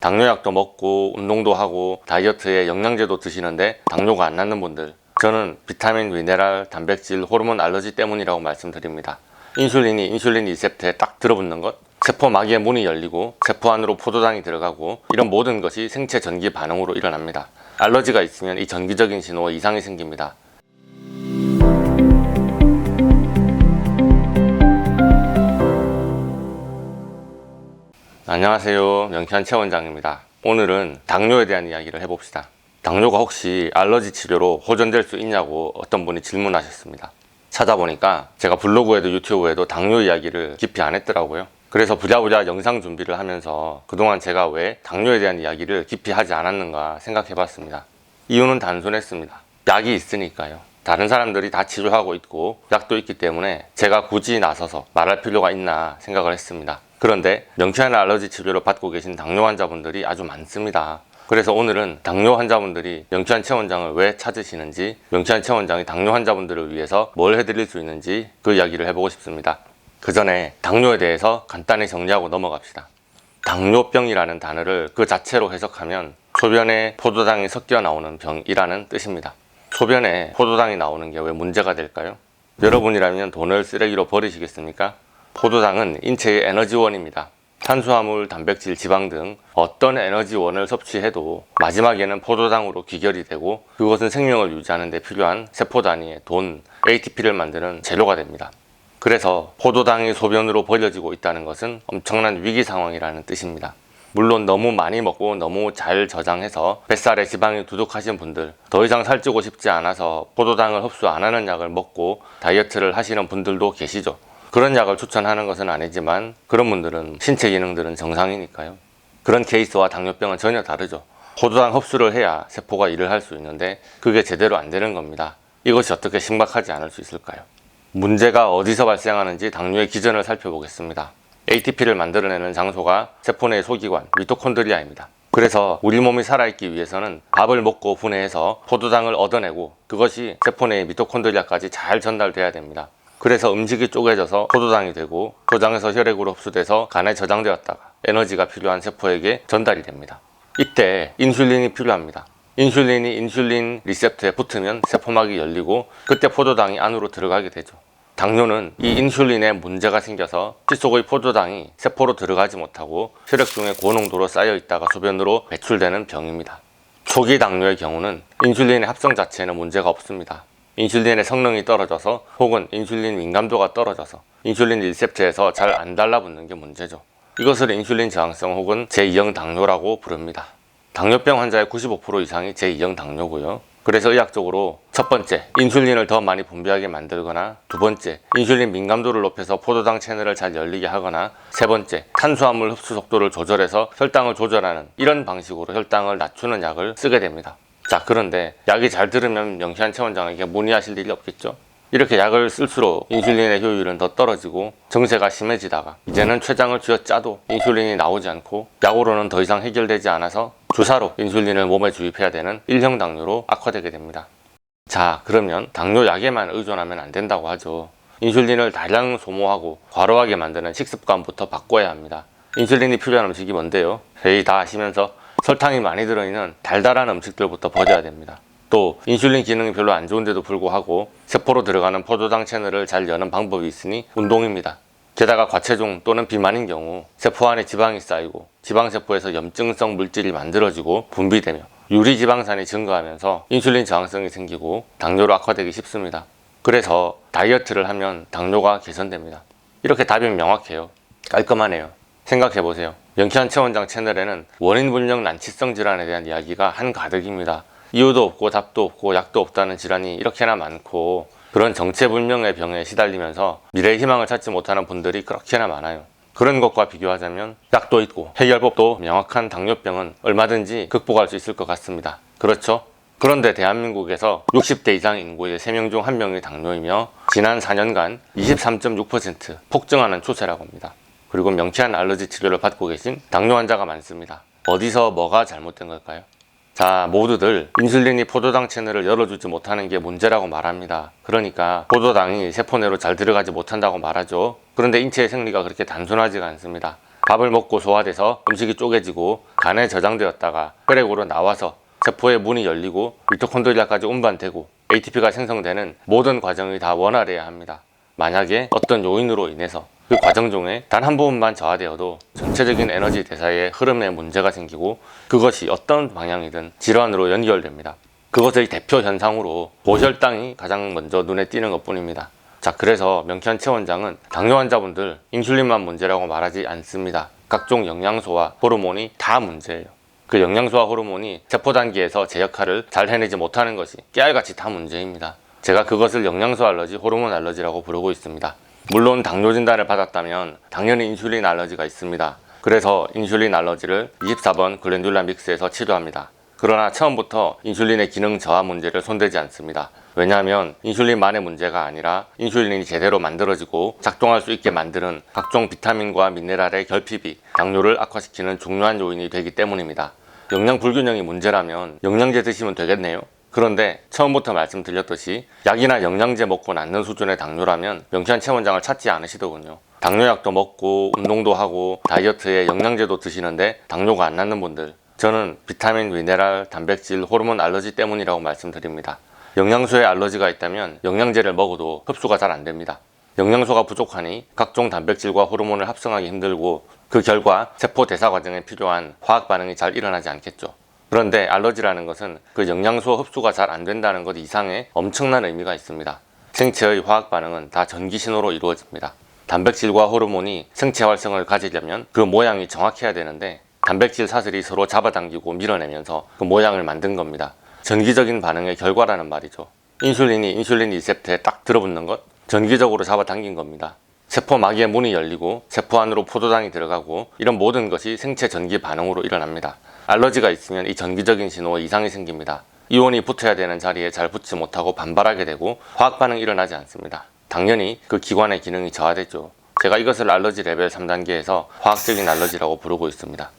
당뇨약도 먹고 운동도 하고 다이어트에 영양제도 드시는데 당뇨가 안 낫는 분들, 저는 비타민, 미네랄, 단백질, 호르몬 알러지 때문이라고 말씀드립니다. 인슐린 리셉터에 딱 들어붙는 것, 세포 마개의 문이 열리고 세포 안으로 포도당이 들어가고 이런 모든 것이 생체 전기 반응으로 일어납니다. 알러지가 있으면 이 전기적인 신호에 이상이 생깁니다. 안녕하세요, 명쾌한 최원장입니다. 오늘은 당뇨에 대한 이야기를 해봅시다. 당뇨가 혹시 알러지 치료로 호전될 수 있냐고 어떤 분이 질문하셨습니다. 찾아보니까 제가 블로그에도 유튜브에도 당뇨 이야기를 깊이 안 했더라고요. 그래서 부랴부랴 영상 준비를 하면서 그동안 제가 왜 당뇨에 대한 이야기를 깊이 하지 않았는가 생각해 봤습니다. 이유는 단순했습니다. 약이 있으니까요. 다른 사람들이 다 치료하고 있고 약도 있기 때문에 제가 굳이 나서서 말할 필요가 있나 생각을 했습니다. 그런데 명쾌한 알러지 치료를 받고 계신 당뇨 환자분들이 아주 많습니다. 그래서 오늘은 당뇨 환자분들이 명쾌한 최원장을 왜 찾으시는지, 명쾌한 최원장이 당뇨 환자분들을 위해서 뭘 해드릴 수 있는지 그 이야기를 해보고 싶습니다. 그 전에 당뇨에 대해서 간단히 정리하고 넘어갑시다. 당뇨병이라는 단어를 그 자체로 해석하면 소변에 포도당이 섞여 나오는 병이라는 뜻입니다. 소변에 포도당이 나오는 게 왜 문제가 될까요? 여러분이라면 돈을 쓰레기로 버리시겠습니까? 포도당은 인체의 에너지원입니다. 탄수화물, 단백질, 지방 등 어떤 에너지원을 섭취해도 마지막에는 포도당으로 귀결이 되고 그것은 생명을 유지하는 데 필요한 세포 단위의 돈, ATP를 만드는 재료가 됩니다. 그래서 포도당이 소변으로 버려지고 있다는 것은 엄청난 위기 상황이라는 뜻입니다. 물론 너무 많이 먹고 너무 잘 저장해서 뱃살에 지방이 두둑하신 분들, 더 이상 살찌고 싶지 않아서 포도당을 흡수 안 하는 약을 먹고 다이어트를 하시는 분들도 계시죠. 그런 약을 추천하는 것은 아니지만 그런 분들은 신체 기능들은 정상이니까요. 그런 케이스와 당뇨병은 전혀 다르죠. 포도당 흡수를 해야 세포가 일을 할 수 있는데 그게 제대로 안 되는 겁니다. 이것이 어떻게 심각하지 않을 수 있을까요? 문제가 어디서 발생하는지 당뇨의 기전을 살펴보겠습니다. ATP를 만들어내는 장소가 세포 내 소기관, 미토콘드리아입니다. 그래서 우리 몸이 살아있기 위해서는 밥을 먹고 분해해서 포도당을 얻어내고 그것이 세포 내 미토콘드리아까지 잘 전달돼야 됩니다. 그래서 음식이 쪼개져서 포도당이 되고 포장해서 혈액으로 흡수돼서 간에 저장되었다가 에너지가 필요한 세포에게 전달이 됩니다. 이때 인슐린이 필요합니다. 인슐린이 인슐린 리셉터에 붙으면 세포막이 열리고 그때 포도당이 안으로 들어가게 되죠. 당뇨는 이 인슐린에 문제가 생겨서 피 속의 포도당이 세포로 들어가지 못하고 혈액 중에 고농도로 쌓여 있다가 소변으로 배출되는 병입니다. 초기 당뇨의 경우는 인슐린의 합성 자체에는 문제가 없습니다. 인슐린의 성능이 떨어져서 혹은 인슐린 민감도가 떨어져서 인슐린 리셉터에서 잘 안 달라붙는 게 문제죠. 이것을 인슐린 저항성 혹은 제2형 당뇨라고 부릅니다. 당뇨병 환자의 95% 이상이 제2형 당뇨고요. 그래서 의학적으로 첫 번째, 인슐린을 더 많이 분비하게 만들거나 두 번째, 인슐린 민감도를 높여서 포도당 채널을 잘 열리게 하거나 세 번째, 탄수화물 흡수 속도를 조절해서 혈당을 조절하는 이런 방식으로 혈당을 낮추는 약을 쓰게 됩니다. 자, 그런데 약이 잘 들으면 명쾌한 최원장에게 문의하실 일이 없겠죠? 이렇게 약을 쓸수록 인슐린의 효율은 더 떨어지고 증세가 심해지다가 이제는 췌장을 쥐어짜도 인슐린이 나오지 않고 약으로는 더 이상 해결되지 않아서 주사로 인슐린을 몸에 주입해야 되는 1형 당뇨로 악화되게 됩니다. 자, 그러면 당뇨약에만 의존하면 안 된다고 하죠. 인슐린을 다량 소모하고 과로하게 만드는 식습관부터 바꿔야 합니다. 인슐린이 필요한 음식이 뭔데요? 회의 다 하시면서 설탕이 많이 들어있는 달달한 음식들부터 버려야 됩니다. 또 인슐린 기능이 별로 안 좋은데도 불구하고 세포로 들어가는 포도당 채널을 잘 여는 방법이 있으니 운동입니다. 게다가 과체중 또는 비만인 경우 세포 안에 지방이 쌓이고 지방세포에서 염증성 물질이 만들어지고 분비되며 유리지방산이 증가하면서 인슐린 저항성이 생기고 당뇨로 악화되기 쉽습니다. 그래서 다이어트를 하면 당뇨가 개선됩니다. 이렇게 답이 명확해요. 깔끔하네요. 생각해보세요. 명쾌한 최원장 채널에는 원인불명 난치성 질환에 대한 이야기가 한가득입니다. 이유도 없고 답도 없고 약도 없다는 질환이 이렇게나 많고 그런 정체불명의 병에 시달리면서 미래의 희망을 찾지 못하는 분들이 그렇게나 많아요. 그런 것과 비교하자면 약도 있고 해결법도 명확한 당뇨병은 얼마든지 극복할 수 있을 것 같습니다. 그렇죠? 그런데 대한민국에서 60대 이상 인구의 3명 중 1명이 당뇨이며 지난 4년간 23.6% 폭증하는 추세라고 합니다. 그리고 명쾌한 알러지 치료를 받고 계신 당뇨 환자가 많습니다. 어디서 뭐가 잘못된 걸까요? 자, 모두들 인슐린이 포도당 채널을 열어주지 못하는 게 문제라고 말합니다. 그러니까 포도당이 세포 내로 잘 들어가지 못한다고 말하죠. 그런데 인체의 생리가 그렇게 단순하지가 않습니다. 밥을 먹고 소화돼서 음식이 쪼개지고 간에 저장되었다가 혈액으로 나와서 세포의 문이 열리고 미토콘드리아까지 운반되고 ATP가 생성되는 모든 과정이 다 원활해야 합니다. 만약에 어떤 요인으로 인해서 그 과정 중에 단 한 부분만 저하되어도 전체적인 에너지 대사의 흐름에 문제가 생기고 그것이 어떤 방향이든 질환으로 연결됩니다. 그것의 대표 현상으로 고혈당이 가장 먼저 눈에 띄는 것 뿐입니다. 자, 그래서 명쾌한 최 원장은 당뇨 환자분들 인슐린만 문제라고 말하지 않습니다. 각종 영양소와 호르몬이 다 문제예요. 그 영양소와 호르몬이 세포 단계에서 제 역할을 잘 해내지 못하는 것이 깨알같이 다 문제입니다. 제가 그것을 영양소 알러지, 호르몬 알러지라고 부르고 있습니다. 물론 당뇨 진단을 받았다면 당연히 인슐린 알러지가 있습니다. 그래서 인슐린 알러지를 24번 글렌듈라 믹스에서 치료합니다. 그러나 처음부터 인슐린의 기능 저하 문제를 손대지 않습니다. 왜냐하면 인슐린만의 문제가 아니라 인슐린이 제대로 만들어지고 작동할 수 있게 만드는 각종 비타민과 미네랄의 결핍이 당뇨를 악화시키는 중요한 요인이 되기 때문입니다. 영양 불균형이 문제라면 영양제 드시면 되겠네요. 그런데 처음부터 말씀드렸듯이 약이나 영양제 먹고 낫는 수준의 당뇨라면 명쾌한 최 원장을 찾지 않으시더군요. 당뇨약도 먹고 운동도 하고 다이어트에 영양제도 드시는데 당뇨가 안 낫는 분들, 저는 비타민, 미네랄, 단백질, 호르몬 알러지 때문이라고 말씀드립니다. 영양소에 알러지가 있다면 영양제를 먹어도 흡수가 잘 안 됩니다. 영양소가 부족하니 각종 단백질과 호르몬을 합성하기 힘들고 그 결과 세포 대사 과정에 필요한 화학 반응이 잘 일어나지 않겠죠. 그런데 알러지라는 것은 그 영양소 흡수가 잘 안 된다는 것 이상의 엄청난 의미가 있습니다. 생체의 화학 반응은 다 전기 신호로 이루어집니다. 단백질과 호르몬이 생체 활성을 가지려면 그 모양이 정확해야 되는데 단백질 사슬이 서로 잡아당기고 밀어내면서 그 모양을 만든 겁니다. 전기적인 반응의 결과라는 말이죠. 인슐린이 인슐린 리셉터에 딱 들어붙는 것, 전기적으로 잡아당긴 겁니다. 세포 마개의 문이 열리고 세포 안으로 포도당이 들어가고 이런 모든 것이 생체 전기 반응으로 일어납니다. 알러지가 있으면 이 전기적인 신호에 이상이 생깁니다. 이온이 붙어야 되는 자리에 잘 붙지 못하고 반발하게 되고 화학 반응이 일어나지 않습니다. 당연히 그 기관의 기능이 저하되죠. 제가 이것을 알러지 레벨 3단계에서 화학적인 알러지라고 부르고 있습니다.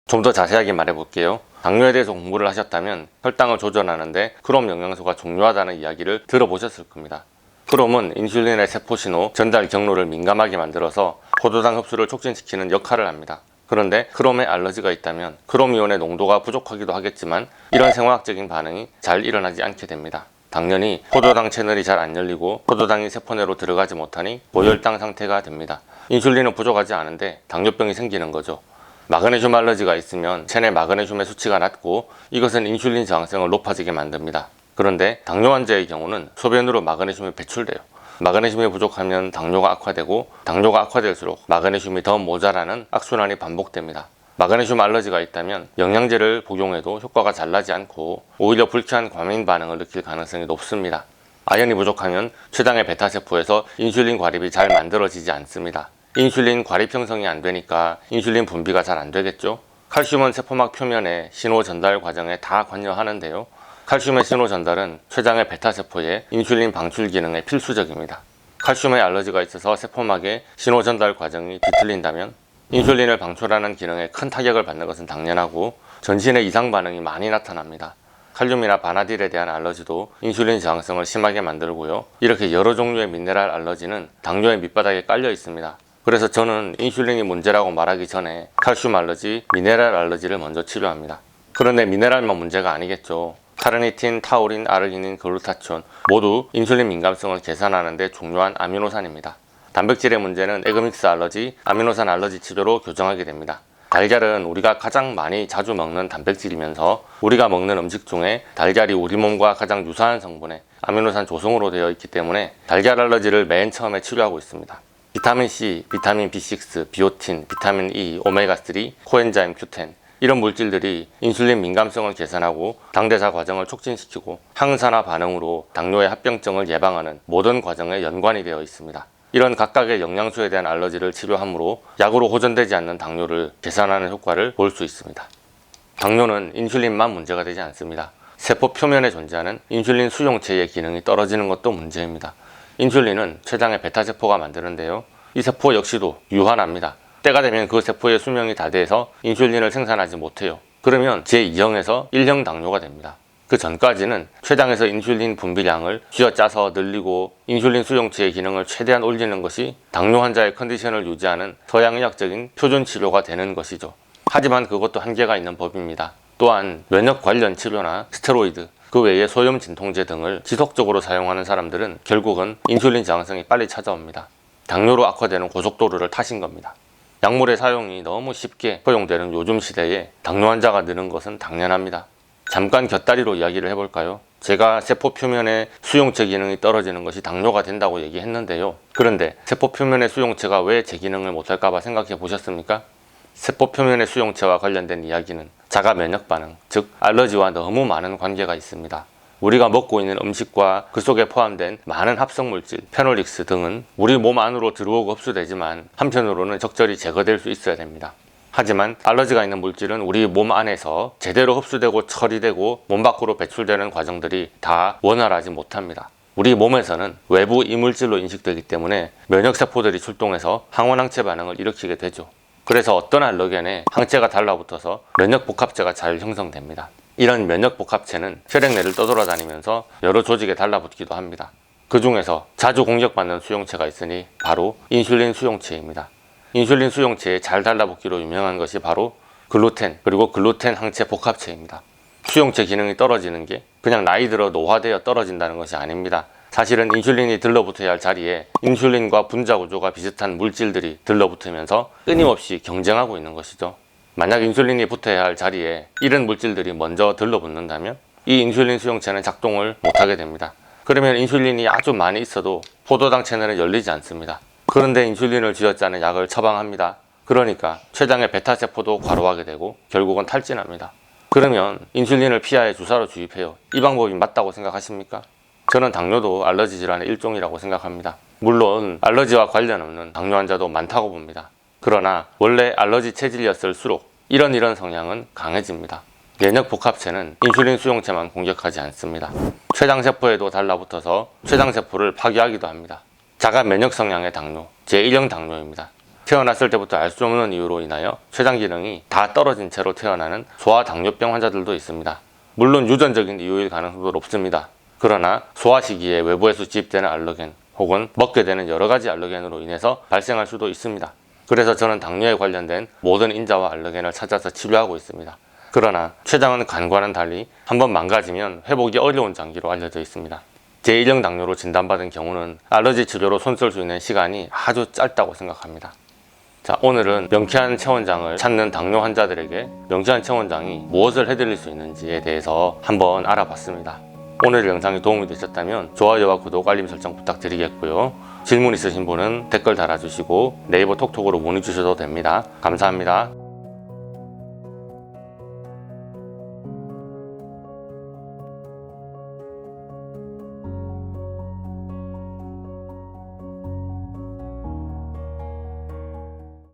좀 더 자세하게 말해볼게요. 당뇨에 대해서 공부를 하셨다면 혈당을 조절하는데 크롬 영양소가 중요하다는 이야기를 들어보셨을 겁니다. 크롬은 인슐린의 세포신호 전달 경로를 민감하게 만들어서 포도당 흡수를 촉진시키는 역할을 합니다. 그런데 크롬에 알러지가 있다면 크롬이온의 농도가 부족하기도 하겠지만 이런 생화학적인 반응이 잘 일어나지 않게 됩니다. 당연히 포도당 채널이 잘 안 열리고 포도당이 세포 내로 들어가지 못하니 고혈당 상태가 됩니다. 인슐린은 부족하지 않은데 당뇨병이 생기는 거죠. 마그네슘 알러지가 있으면 체내 마그네슘의 수치가 낮고 이것은 인슐린 저항성을 높아지게 만듭니다. 그런데 당뇨 환자의 경우는 소변으로 마그네슘이 배출돼요. 마그네슘이 부족하면 당뇨가 악화되고 당뇨가 악화될수록 마그네슘이 더 모자라는 악순환이 반복됩니다. 마그네슘 알러지가 있다면 영양제를 복용해도 효과가 잘 나지 않고 오히려 불쾌한 과민 반응을 느낄 가능성이 높습니다. 아연이 부족하면 췌장의 베타세포에서 인슐린 과립이 잘 만들어지지 않습니다. 인슐린 과립 형성이 안 되니까 인슐린 분비가 잘 안 되겠죠. 칼슘은 세포막 표면의 신호 전달 과정에 다 관여하는데요. 칼슘의 신호 전달은 췌장의 베타세포의 인슐린 방출 기능에 필수적입니다. 칼슘에 알러지가 있어서 세포막의 신호 전달 과정이 뒤틀린다면 인슐린을 방출하는 기능에 큰 타격을 받는 것은 당연하고 전신에 이상 반응이 많이 나타납니다. 칼륨이나 바나딜에 대한 알러지도 인슐린 저항성을 심하게 만들고요. 이렇게 여러 종류의 미네랄 알러지는 당뇨의 밑바닥에 깔려 있습니다. 그래서 저는 인슐린이 문제라고 말하기 전에 칼슘 알러지, 미네랄 알러지를 먼저 치료합니다. 그런데 미네랄만 문제가 아니겠죠. 카르니틴, 타우린, 아르기닌, 글루타치온 모두 인슐린 민감성을 개선하는 데 중요한 아미노산입니다. 단백질의 문제는 에그믹스 알러지, 아미노산 알러지 치료로 교정하게 됩니다. 달걀은 우리가 가장 많이 자주 먹는 단백질이면서 우리가 먹는 음식 중에 달걀이 우리 몸과 가장 유사한 성분의 아미노산 조성으로 되어 있기 때문에 달걀 알러지를 맨 처음에 치료하고 있습니다. 비타민C, 비타민 B6, 비오틴, 비타민 E, 오메가3, 코엔자임 Q10 이런 물질들이 인슐린 민감성을 개선하고 당대사 과정을 촉진시키고 항산화 반응으로 당뇨의 합병증을 예방하는 모든 과정에 연관이 되어 있습니다. 이런 각각의 영양소에 대한 알러지를 치료함으로 약으로 호전되지 않는 당뇨를 개선하는 효과를 볼 수 있습니다. 당뇨는 인슐린만 문제가 되지 않습니다. 세포 표면에 존재하는 인슐린 수용체의 기능이 떨어지는 것도 문제입니다. 인슐린은 췌장의 베타세포가 만드는데요. 이 세포 역시도 유한합니다. 때가 되면 그 세포의 수명이 다 돼서 인슐린을 생산하지 못해요. 그러면 제2형에서 1형 당뇨가 됩니다. 그 전까지는 췌장에서 인슐린 분비량을 쥐어짜서 늘리고 인슐린 수용체의 기능을 최대한 올리는 것이 당뇨 환자의 컨디션을 유지하는 서양의학적인 표준 치료가 되는 것이죠. 하지만 그것도 한계가 있는 법입니다. 또한 면역 관련 치료나 스테로이드, 그 외에 소염 진통제 등을 지속적으로 사용하는 사람들은 결국은 인슐린 저항성이 빨리 찾아옵니다. 당뇨로 악화되는 고속도로를 타신 겁니다. 약물의 사용이 너무 쉽게 허용되는 요즘 시대에 당뇨 환자가 느는 것은 당연합니다. 잠깐 곁다리로 이야기를 해볼까요? 제가 세포 표면의 수용체 기능이 떨어지는 것이 당뇨가 된다고 얘기했는데요. 그런데 세포 표면의 수용체가 왜 제 기능을 못할까봐 생각해 보셨습니까? 세포 표면의 수용체와 관련된 이야기는 자가 면역 반응, 즉 알러지와 너무 많은 관계가 있습니다. 우리가 먹고 있는 음식과 그 속에 포함된 많은 합성물질, 페놀릭스 등은 우리 몸 안으로 들어오고 흡수되지만 한편으로는 적절히 제거될 수 있어야 됩니다. 하지만 알러지가 있는 물질은 우리 몸 안에서 제대로 흡수되고 처리되고 몸 밖으로 배출되는 과정들이 다 원활하지 못합니다. 우리 몸에서는 외부 이물질로 인식되기 때문에 면역세포들이 출동해서 항원항체 반응을 일으키게 되죠. 그래서 어떤 알러겐에 항체가 달라붙어서 면역복합체가 잘 형성됩니다. 이런 면역복합체는 혈액내를 떠돌아다니면서 여러 조직에 달라붙기도 합니다. 그 중에서 자주 공격받는 수용체가 있으니 바로 인슐린 수용체입니다. 인슐린 수용체에 잘 달라붙기로 유명한 것이 바로 글루텐, 그리고 글루텐 항체 복합체입니다. 수용체 기능이 떨어지는 게 그냥 나이 들어 노화되어 떨어진다는 것이 아닙니다. 사실은 인슐린이 들러붙어야 할 자리에 인슐린과 분자 구조가 비슷한 물질들이 들러붙으면서 끊임없이 경쟁하고 있는 것이죠. 만약 인슐린이 붙어야 할 자리에 이런 물질들이 먼저 들러붙는다면 이 인슐린 수용체는 작동을 못하게 됩니다. 그러면 인슐린이 아주 많이 있어도 포도당 채널은 열리지 않습니다. 그런데 인슐린을 쥐어짜는 약을 처방합니다. 그러니까 췌장의 베타세포도 과로하게 되고 결국은 탈진합니다. 그러면 인슐린을 피하에 주사로 주입해요. 이 방법이 맞다고 생각하십니까? 저는 당뇨도 알러지 질환의 일종이라고 생각합니다. 물론 알러지와 관련 없는 당뇨 환자도 많다고 봅니다. 그러나 원래 알러지 체질이었을수록 이런 성향은 강해집니다. 면역 복합체는 인슐린 수용체만 공격하지 않습니다. 췌장세포에도 달라붙어서 췌장세포를 파괴하기도 합니다. 자가 면역 성향의 당뇨, 제1형 당뇨입니다. 태어났을 때부터 알 수 없는 이유로 인하여 췌장 기능이 다 떨어진 채로 태어나는 소아당뇨병 환자들도 있습니다. 물론 유전적인 이유일 가능성도 높습니다. 그러나 소아 시기에 외부에서 주입되는 알러겐 혹은 먹게 되는 여러 가지 알러겐으로 인해서 발생할 수도 있습니다. 그래서 저는 당뇨에 관련된 모든 인자와 알러겐을 찾아서 치료하고 있습니다. 그러나 췌장은 간과는 달리 한번 망가지면 회복이 어려운 장기로 알려져 있습니다. 제1형 당뇨로 진단받은 경우는 알러지 치료로 손 쓸 수 있는 시간이 아주 짧다고 생각합니다. 자, 오늘은 명쾌한 체원장을 찾는 당뇨 환자들에게 명쾌한 체원장이 무엇을 해드릴 수 있는지에 대해서 한번 알아봤습니다. 오늘 영상이 도움이 되셨다면 좋아요와 구독, 알림 설정 부탁드리겠고요. 질문 있으신 분은 댓글 달아주시고 네이버 톡톡으로 문의 주셔도 됩니다. 감사합니다.